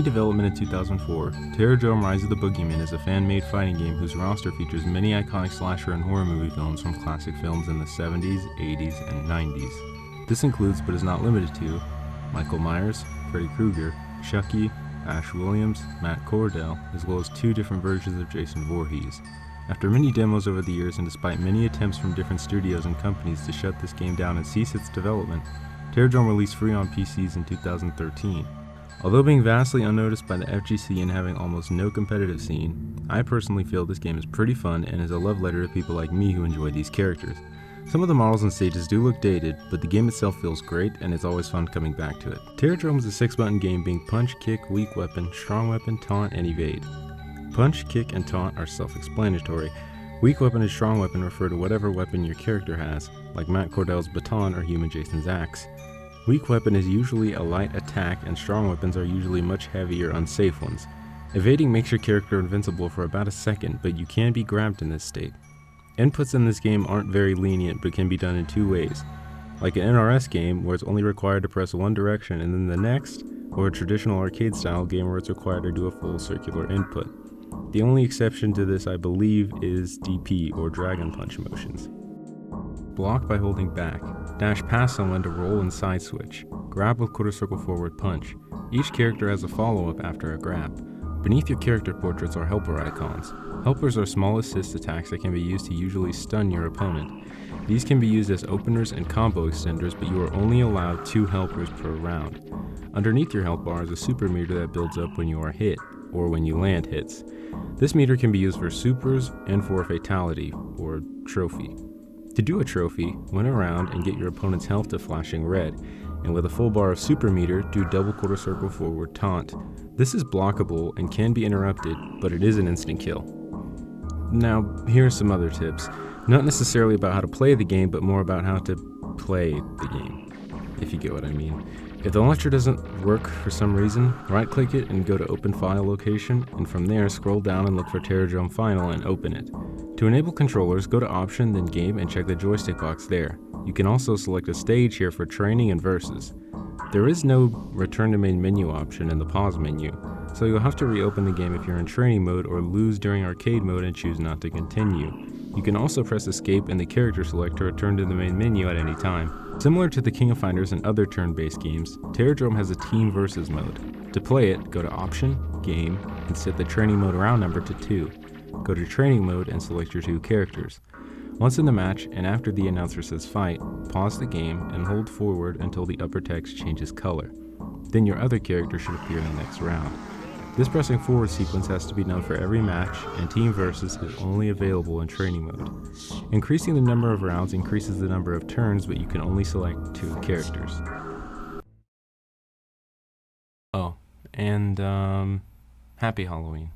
development in 2004, Terrordrome Rise of the Boogeymen is a fan-made fighting game whose roster features many iconic slasher and horror movie films from classic films in the 70s, 80s, and 90s. This includes, but is not limited to, Michael Myers, Freddy Krueger, Chucky, Ash Williams, Matt Cordell, as well as 2 different versions of Jason Voorhees. After many demos over the years and despite many attempts from different studios and companies to shut this game down and cease its development, Terrordrome released free on PCs in 2013. Although being vastly unnoticed by the FGC and having almost no competitive scene, I personally feel this game is pretty fun and is a love letter to people like me who enjoy these characters. Some of the models and stages do look dated, but the game itself feels great and it's always fun coming back to it. Terrordrome is a 6-button game being punch, kick, weak weapon, strong weapon, taunt, and evade. Punch, kick, and taunt are self-explanatory. Weak weapon and strong weapon refer to whatever weapon your character has, like Matt Cordell's baton or Human Jason's axe. Weak weapon is usually a light attack and strong weapons are usually much heavier, unsafe ones. Evading makes your character invincible for about a second, but you can be grabbed in this state. Inputs in this game aren't very lenient but can be done in 2 ways, like an NRS game where it's only required to press one direction and then the next, or a traditional arcade style game where it's required to do a full circular input. The only exception to this, I believe, is DP or Dragon Punch motions. Block by holding back, dash past someone to roll and side switch, grab with quarter circle forward punch. Each character has a follow-up after a grab. Beneath your character portraits are helper icons. Helpers are small assist attacks that can be used to usually stun your opponent. These can be used as openers and combo extenders, but you are only allowed 2 helpers per round. Underneath your health bar is a super meter that builds up when you are hit, or when you land hits. This meter can be used for supers and for a fatality, or trophy. To do a trophy, win around and get your opponent's health to flashing red, and with a full bar of super meter, do double quarter circle forward taunt. This is blockable and can be interrupted, but it is an instant kill. Now, here are some other tips. Not necessarily about how to play the game, but more about how to play the game, if you get what I mean. If the launcher doesn't work for some reason, right-click it and go to Open File location, and from there scroll down and look for Terrordrome Final and open it. To enable controllers, go to Option, then Game, and check the joystick box there. You can also select a stage here for training and versus. There is no Return to Main Menu option in the pause menu, so you'll have to reopen the game if you're in training mode or lose during arcade mode and choose not to continue. You can also press Escape in the character select to return to the main menu at any time. Similar to the King of Fighters and other turn-based games, Terrordrome has a team versus mode. To play it, go to Option, Game, and set the training mode round number to 2. Go to training mode and select your 2 characters. Once in the match, and after the announcer says fight, pause the game and hold forward until the upper text changes color. Then your other character should appear in the next round. This pressing forward sequence has to be done for every match, and Team Versus is only available in training mode. Increasing the number of rounds increases the number of turns, but you can only select 2 characters. Oh, and Happy Halloween.